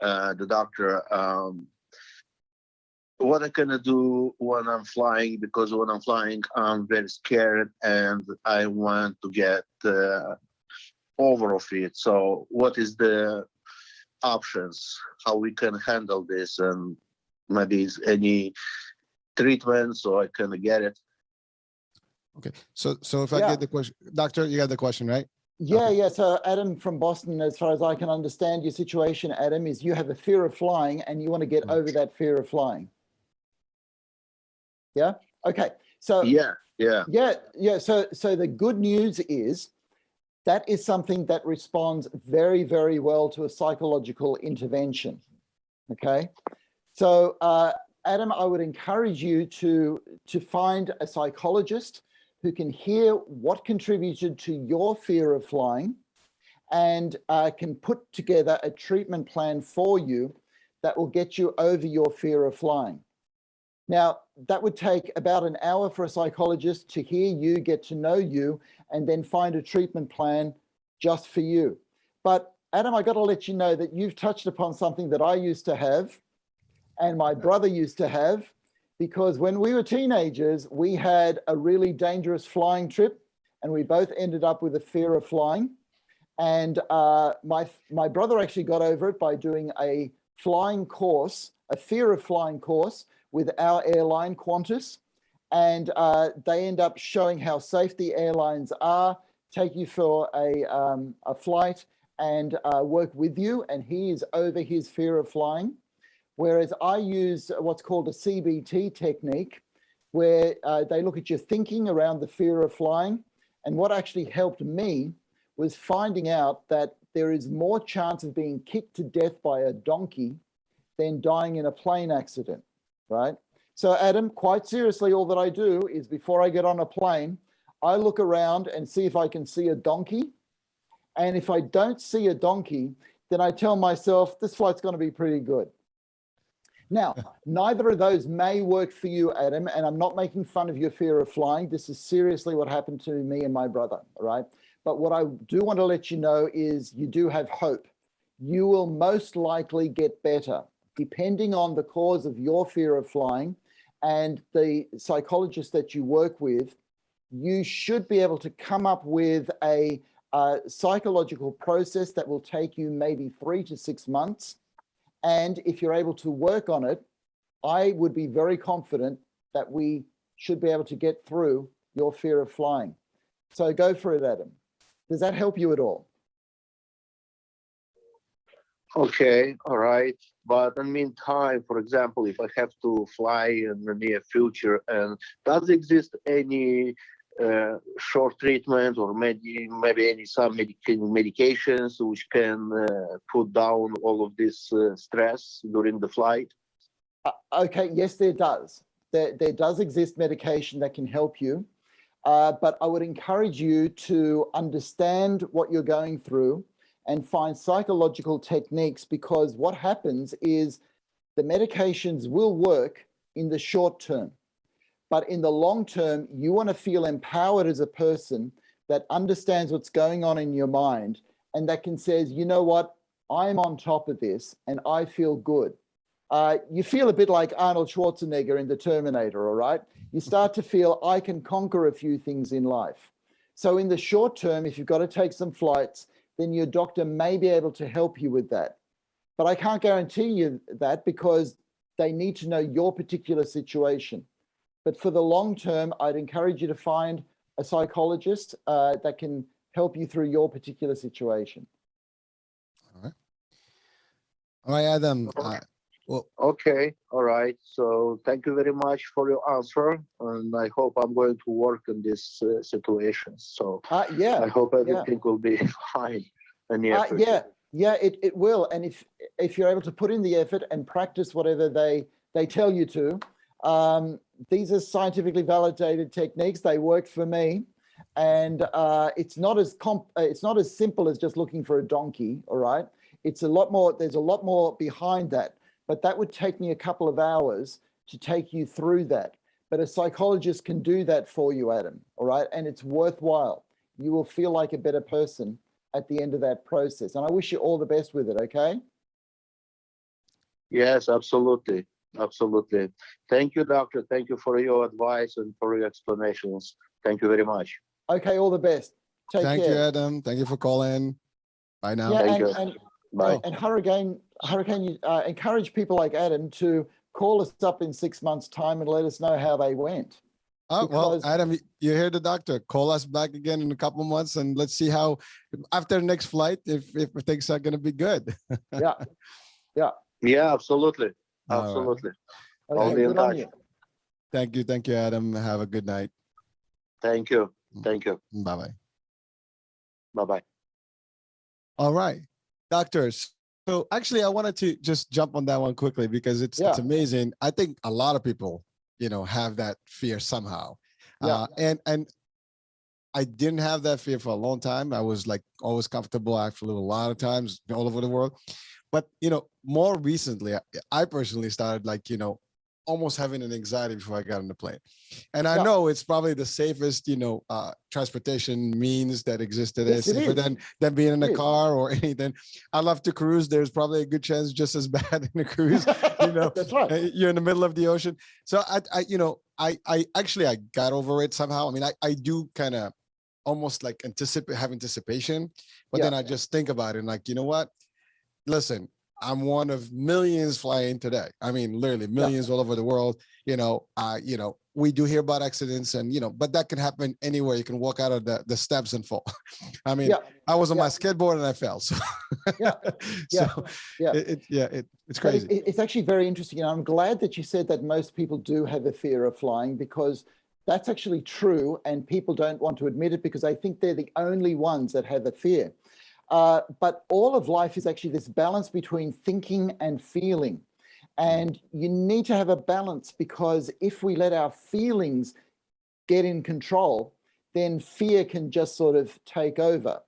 [SPEAKER 6] the doctor, what I can do when I'm flying, because when I'm flying, I'm very scared and I want to get over of it. So what is the options, how we can handle this, and maybe any treatment so I can get it?
[SPEAKER 2] Okay. So if I get the question, Doctor, you got the question, right?
[SPEAKER 3] Yeah,
[SPEAKER 2] Okay.
[SPEAKER 3] yeah. So Adam from Boston, as far as I can understand your situation, Adam, is you have a fear of flying and you want to get over that fear of flying. Yeah. Okay. So
[SPEAKER 6] Yeah.
[SPEAKER 3] So the good news is that is something that responds very, very well to a psychological intervention. Okay. So Adam, I would encourage you to find a psychologist who can hear what contributed to your fear of flying and can put together a treatment plan for you that will get you over your fear of flying. Now, that would take about an hour for a psychologist to hear you, get to know you, and then find a treatment plan just for you. But Adam, I got to let you know that you've touched upon something that I used to have and my brother used to have, because when we were teenagers, we had a really dangerous flying trip and we both ended up with a fear of flying. And my brother actually got over it by doing a flying course, a fear of flying course with our airline, Qantas. And they end up showing how safe the airlines are, take you for a flight and work with you. And he is over his fear of flying. Whereas I use what's called a CBT technique, where they look at your thinking around the fear of flying. And what actually helped me was finding out that there is more chance of being kicked to death by a donkey than dying in a plane accident, right? So Adam, quite seriously, all that I do is before I get on a plane, I look around and see if I can see a donkey. And if I don't see a donkey, then I tell myself, this flight's going to be pretty good. Now, neither of those may work for you, Adam, and I'm not making fun of your fear of flying. This is seriously what happened to me and my brother, right? But what I do want to let you know is you do have hope. You will most likely get better, depending on the cause of your fear of flying and the psychologist that you work with. You should be able to come up with a psychological process that will take you maybe 3 to 6 months. And if you're able to work on it, I would be very confident that we should be able to get through your fear of flying. So go for it, Adam. Does that help you at all?
[SPEAKER 6] Okay, all right. But in the meantime, for example, if I have to fly in the near future, and does exist any short treatment or maybe any some medications which can put down all of this stress during the flight?
[SPEAKER 3] Okay, yes, there does. There does exist medication that can help you, but I would encourage you to understand what you're going through and find psychological techniques, because what happens is the medications will work in the short term, but in the long term, you want to feel empowered as a person that understands what's going on in your mind and that can says, you know what, I'm on top of this and I feel good. You feel a bit like Arnold Schwarzenegger in The Terminator, all right? You start to feel I can conquer a few things in life. So in the short term, if you've got to take some flights, then your doctor may be able to help you with that. But I can't guarantee you that because they need to know your particular situation. But for the long term, I'd encourage you to find a psychologist that can help you through your particular situation.
[SPEAKER 2] All right, Adam.
[SPEAKER 6] Well, okay, all right. So thank you very much for your answer, and I hope I'm going to work in this situation. So
[SPEAKER 3] yeah,
[SPEAKER 6] I hope everything will be fine. And
[SPEAKER 3] yeah, it will. And if you're able to put in the effort and practice whatever they tell you to, these are scientifically validated techniques. They work for me, and it's not as simple as just looking for a donkey. All right, it's a lot more. There's a lot more behind that. But that would take me a couple of hours to take you through that. But a psychologist can do that for you, Adam, all right? And it's worthwhile. You will feel like a better person at the end of that process. And I wish you all the best with it, okay?
[SPEAKER 6] Yes, absolutely. Absolutely. Thank you, doctor. Thank you for your advice and for your explanations. Thank you very much.
[SPEAKER 3] Okay, all the best. Take care.
[SPEAKER 2] Thank you, Adam. Thank you for calling. Bye now.
[SPEAKER 3] Yeah,
[SPEAKER 6] Thank you.
[SPEAKER 3] Bye. And Hurricane, you encourage people like Adam to call us up in 6 months' time and let us know how they went.
[SPEAKER 2] Oh, well, Adam, you hear the doctor. Call us back again in a couple of months and let's see how, after the next flight, if things are going to be good.
[SPEAKER 6] Yeah, absolutely. Absolutely.
[SPEAKER 3] Okay,
[SPEAKER 6] I'll be in touch.
[SPEAKER 2] Thank you, Adam. Have a good night.
[SPEAKER 6] Thank you. Thank you.
[SPEAKER 2] Bye-bye.
[SPEAKER 6] Bye-bye.
[SPEAKER 2] All right, doctors. So actually, I wanted to just jump on that one quickly because it's amazing. I think a lot of people, have that fear somehow. And I didn't have that fear for a long time. I was like always comfortable. I flew a lot of times all over the world. But, more recently, I personally started like, almost having an anxiety before I got on the plane. And I know it's probably the safest, transportation means that existed.
[SPEAKER 3] Yes,
[SPEAKER 2] safer than being in a car or anything. I love to cruise. There's probably a good chance just as bad in a cruise,
[SPEAKER 3] That's right.
[SPEAKER 2] You're in the middle of the ocean. So I actually got over it somehow. I mean, I do kind of almost like have anticipation, but then I just think about it and like, you know what? Listen, I'm one of millions flying today. I mean, literally millions all over the world. We do hear about accidents and, but that can happen anywhere. You can walk out of the steps and fall. I mean, I was on my skateboard and I fell. So, it's crazy.
[SPEAKER 3] It's actually very interesting. And I'm glad that you said that most people do have a fear of flying, because that's actually true. And people don't want to admit it because they think they're the only ones that have a fear. But all of life is actually this balance between thinking and feeling. And you need to have a balance, because if we let our feelings get in control, then fear can just sort of take over.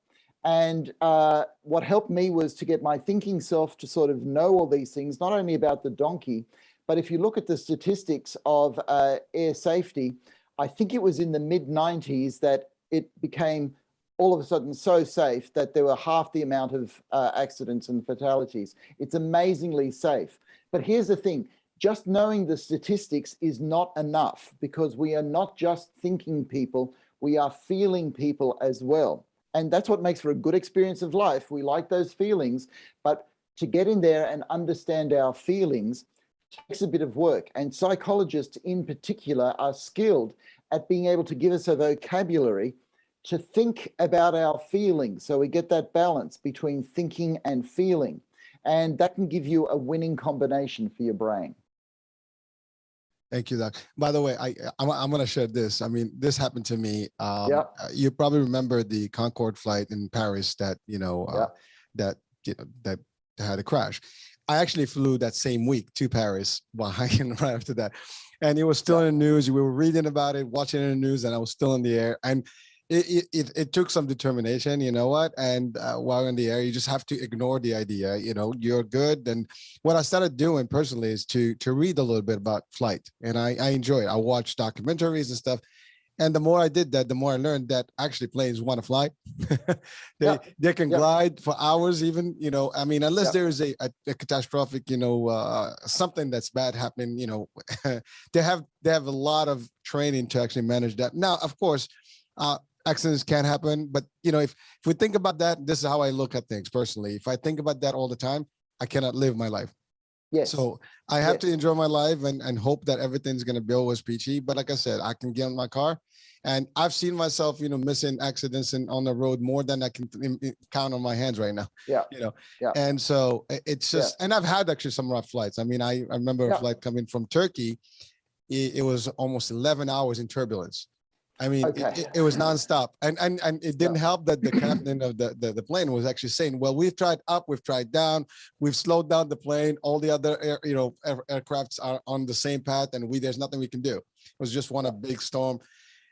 [SPEAKER 3] And what helped me was to get my thinking self to sort of know all these things, not only about the donkey, but if you look at the statistics of air safety, I think it was in the mid-90s that it became all of a sudden so safe that there were half the amount of accidents and fatalities. It's amazingly safe. But here's the thing, just knowing the statistics is not enough, because we are not just thinking people, we are feeling people as well. And that's what makes for a good experience of life. We like those feelings, but to get in there and understand our feelings takes a bit of work. And psychologists in particular are skilled at being able to give us a vocabulary to think about our feelings. So we get that balance between thinking and feeling. And that can give you a winning combination for your brain.
[SPEAKER 2] Thank you, Doc. By the way, I'm going to share this. I mean, this happened to me.
[SPEAKER 3] Yeah.
[SPEAKER 2] You probably remember the Concorde flight in Paris that that had a crash. I actually flew that same week to Paris right after that, and it was still in the news. We were reading about it, watching it in the news, and I was still in the air. And it took some determination, you know what? And while in the air, you just have to ignore the idea, you're good. And what I started doing personally is to read a little bit about flight. And I enjoy it. I watch documentaries and stuff. And the more I did that, the more I learned that actually planes want to fly. They can glide for hours even, I mean, unless there is a catastrophic, something that's bad happening, they have a lot of training to actually manage that. Now, of course, accidents can happen, but if we think about that, this is how I look at things personally. If I think about that all the time, I cannot live my life.
[SPEAKER 3] Yes.
[SPEAKER 2] So I have to enjoy my life and hope that everything's going to be always peachy. But like I said, I can get in my car, and I've seen myself, missing accidents on the road more than I can count on my hands right now.
[SPEAKER 3] Yeah.
[SPEAKER 2] And so it's just, and I've had actually some rough flights. I mean, I remember a flight coming from Turkey. It was almost 11 hours in turbulence. I mean, it was nonstop, and it didn't help that the captain of the plane was actually saying, "Well, we've tried up, we've tried down, we've slowed down the plane. All the other aircrafts are on the same path, and there's nothing we can do." It was just a big storm,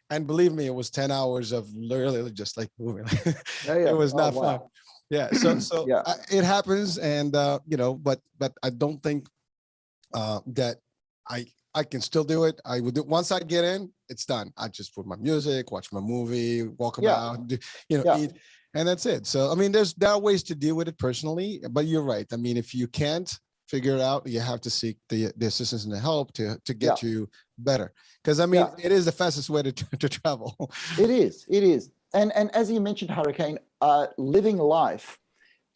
[SPEAKER 2] and believe me, it was 10 hours of literally just like moving. It was not fun. Yeah, so it happens, and but I don't think that I can still do it. I would do once I get in, it's done. I just put my music, watch my movie, walk about, eat, and that's it. So I mean, there are ways to deal with it personally, but you're right. I mean, if you can't figure it out, you have to seek the assistance and the help to get you better. Because I mean, it is the fastest way to travel.
[SPEAKER 3] It is. And as you mentioned, Hurricane, living life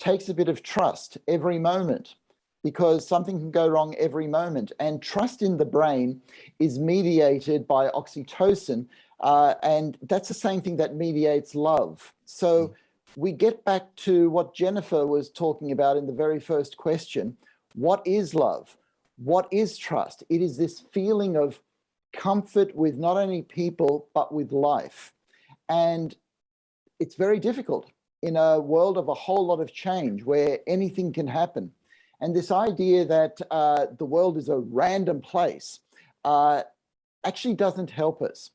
[SPEAKER 3] takes a bit of trust every moment, because something can go wrong every moment. And trust in the brain is mediated by oxytocin. And that's the same thing that mediates love. So we get back to what Jennifer was talking about in the very first question. What is love? What is trust? It is this feeling of comfort with not only people, but with life. And it's very difficult in a world of a whole lot of change where anything can happen. And this idea that the world is a random place actually doesn't help us.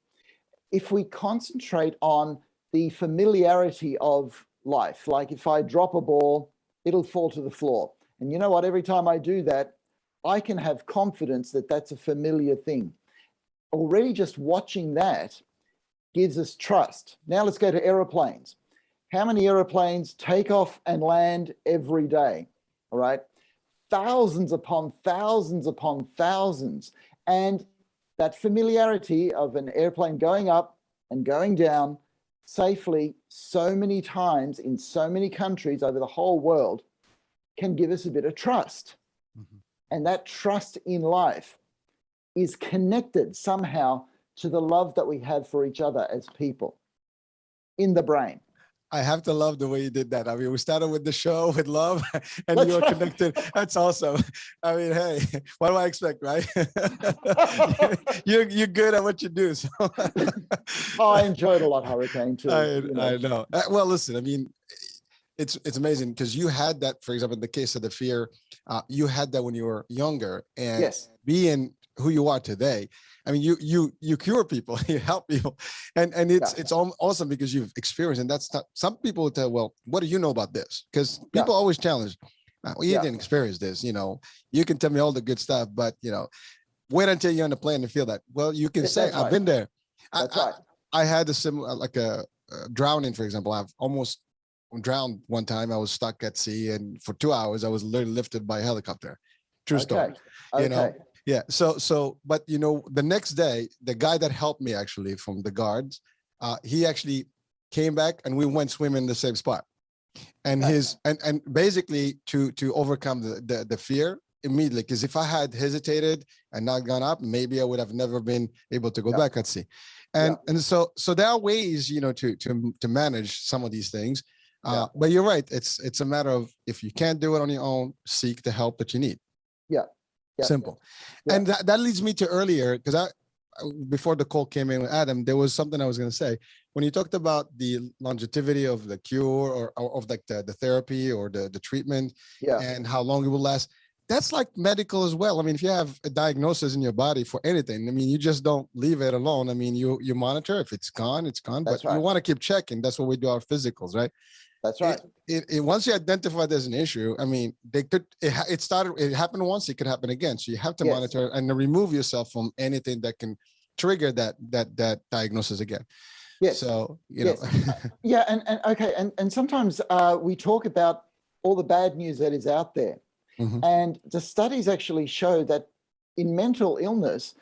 [SPEAKER 3] If we concentrate on the familiarity of life, like if I drop a ball, it'll fall to the floor. And you know what? Every time I do that, I can have confidence that that's a familiar thing. Already just watching that gives us trust. Now let's go to aeroplanes. How many aeroplanes take off and land every day? All right. Thousands upon thousands upon thousands. And that familiarity of an airplane going up and going down safely so many times in so many countries over the whole world can give us a bit of trust. And that trust in life is connected somehow to the love that we have for each other as people in the brain.
[SPEAKER 2] I have to love the way you did that. I mean, we started with the show with love, and you were connected. That's awesome. I mean, hey, what do I expect, right? You're good at what you do. So.
[SPEAKER 3] I enjoyed a lot, Hurricane, too.
[SPEAKER 2] I know. Well, listen, I mean, it's amazing because you had that, for example, in the case of the fear, you had that when you were younger, and being who you are today. I mean, you cure people, you help people, and it's awesome because you've experienced, and that's not, some people will tell, well, what do you know about this? Because people always challenge, well, you didn't experience this, you can tell me all the good stuff, but wait until you're on the plane and feel that. Well, you can say, I've been there.
[SPEAKER 3] That's right.
[SPEAKER 2] I had a similar, like a drowning, for example. I've almost drowned one time. I was stuck at sea, and for 2 hours, I was literally lifted by a helicopter. True story. Yeah. So, but the next day, the guy that helped me actually from the guards, he actually came back and we went swimming in the same spot. And and basically to overcome the fear immediately, because if I had hesitated and not gone up, maybe I would have never been able to go back at sea. And so there are ways, to manage some of these things. But you're right. It's a matter of, if you can't do it on your own, seek the help that you need.
[SPEAKER 3] Yeah.
[SPEAKER 2] Simple.
[SPEAKER 3] Yeah.
[SPEAKER 2] And that leads me to earlier, because before the call came in with Adam, there was something I was going to say. When you talked about the longevity of the cure, or of like the therapy or the treatment, and how long it will last, that's like medical as well. I mean, if you have a diagnosis in your body for anything, I mean, you just don't leave it alone. I mean, you monitor. If it's gone, it's gone.
[SPEAKER 3] That's
[SPEAKER 2] but
[SPEAKER 3] right.
[SPEAKER 2] you want to keep checking. That's what we do our physicals, right?
[SPEAKER 3] That's right.
[SPEAKER 2] Once you identify there's an issue, I mean, it happened once, it could happen again. So you have to monitor and remove yourself from anything that can trigger that diagnosis again.
[SPEAKER 3] Yes.
[SPEAKER 2] So, you know.
[SPEAKER 3] Yeah. And sometimes we talk about all the bad news that is out there.
[SPEAKER 2] Mm-hmm.
[SPEAKER 3] And the studies actually show that in mental illness,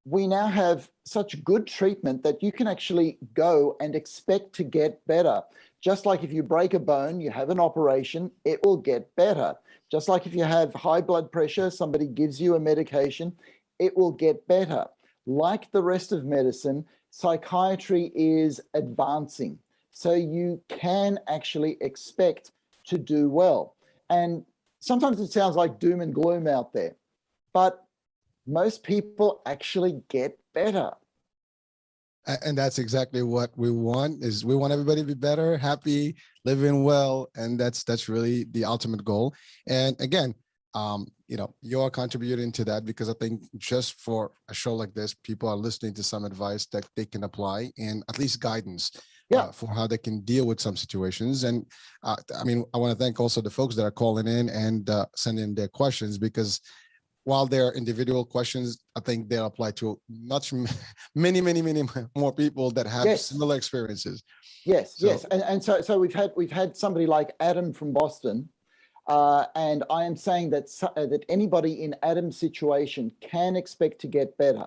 [SPEAKER 3] we now have such good treatment that you can actually go and expect to get better. Just like if you break a bone, you have an operation, it will get better. Just like if you have high blood pressure, somebody gives you a medication, it will get better. Like the rest of medicine, psychiatry is advancing. So you can actually expect to do well. And sometimes it sounds like doom and gloom out there, but most people actually get better.
[SPEAKER 2] And that's exactly what we want. Is we want everybody to be better, happy, living well, and that's really the ultimate goal. And again, you're contributing to that, because I think just for a show like this, people are listening to some advice that they can apply, and at least guidance for how they can deal with some situations. And I mean, I want to thank also the folks that are calling in and sending their questions, because while they're individual questions, I think they'll apply to many more people that have similar experiences. Yes.
[SPEAKER 3] And so we've had somebody like Adam from Boston, and I am saying that anybody in Adam's situation can expect to get better,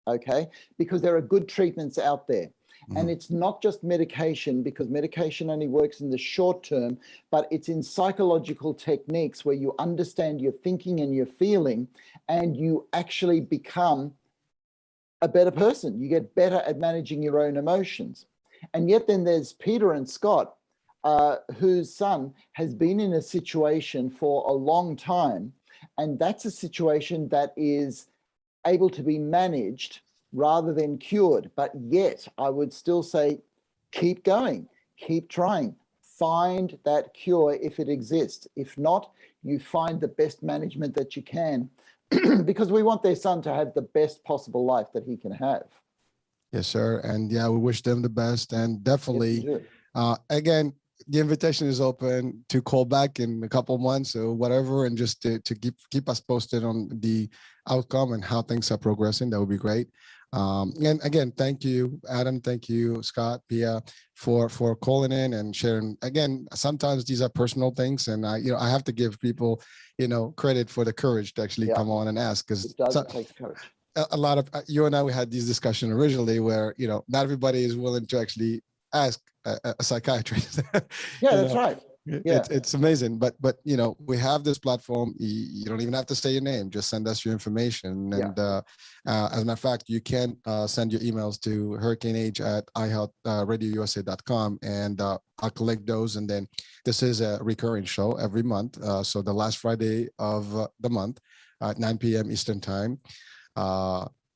[SPEAKER 3] okay? Because there are good treatments out there. And it's not just medication, because medication only works in the short term, but it's in psychological techniques where you understand your thinking and your feeling, and you actually become a better person. You get better at managing your own emotions. And yet then there's Peter and Scott, whose son has been in a situation for a long time, and that's a situation that is able to be managed rather than cured. But yet I would still say, keep going, keep trying, find that cure if it exists. If not, you find the best management that you can, because we want their son to have the best possible life that he can have.
[SPEAKER 2] Yes, sir. And we wish them the best. And definitely, again, the invitation is open to call back in a couple months or whatever, and just to keep us posted on the outcome and how things are progressing. That would be great. And again, thank you, Adam. Thank you, Scott, Pia, for calling in and sharing. Again, sometimes these are personal things, and I have to give people, credit for the courage to actually come on and ask, because
[SPEAKER 3] it takes courage.
[SPEAKER 2] A lot of you and I, we had this discussion originally where, not everybody is willing to actually ask a psychiatrist.
[SPEAKER 3] That's right.
[SPEAKER 2] It's amazing, but we have this platform. You don't even have to say your name, just send us your information. And as a matter of fact, you can send your emails to hurricaneH@ihealthradiousa.com, and I'll collect those. And then this is a recurring show every month, so the last Friday of the month at 9 p.m. Eastern time,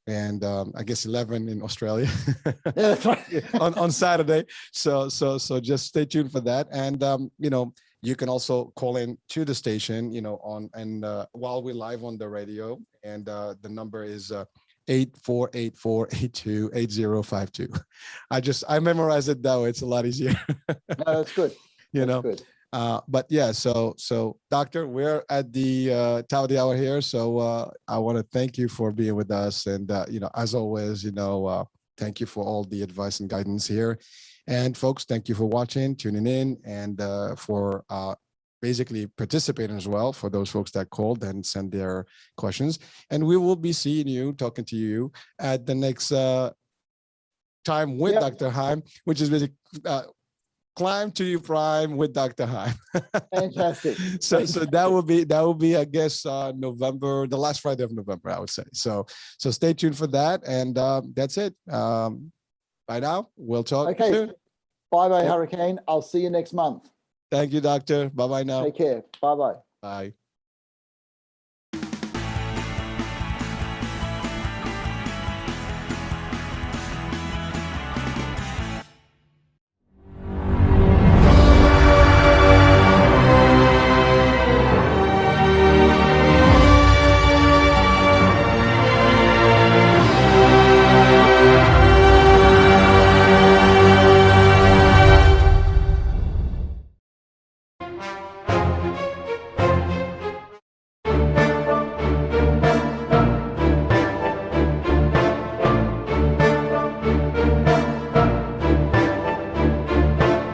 [SPEAKER 2] and I guess 11 in Australia
[SPEAKER 3] That's right.
[SPEAKER 2] on Saturday. So just stay tuned for that. And you can also call in to the station, while we're live on the radio, and the number is 8484828052. I memorized it that way. It's a lot easier.
[SPEAKER 3] No, that's good. Good.
[SPEAKER 2] But so doctor, we're at the top of the hour here. So I want to thank you for being with us. And, as always, thank you for all the advice and guidance here. And folks, thank you for watching, tuning in, and for basically participating as well, for those folks that called and sent their questions. And we will be seeing you, talking to you at the next time with Dr. Heim, which is basically Climb to Your Prime with Dr. Heim.
[SPEAKER 3] Fantastic.
[SPEAKER 2] So that will be I guess November, the last Friday of November, I would say. So stay tuned for that, and that's it. Bye now. We'll talk soon.
[SPEAKER 3] Bye, Hurricane. I'll see you next month.
[SPEAKER 2] Thank you, doctor. Bye-bye now.
[SPEAKER 3] Take care. Bye bye.
[SPEAKER 2] Bye.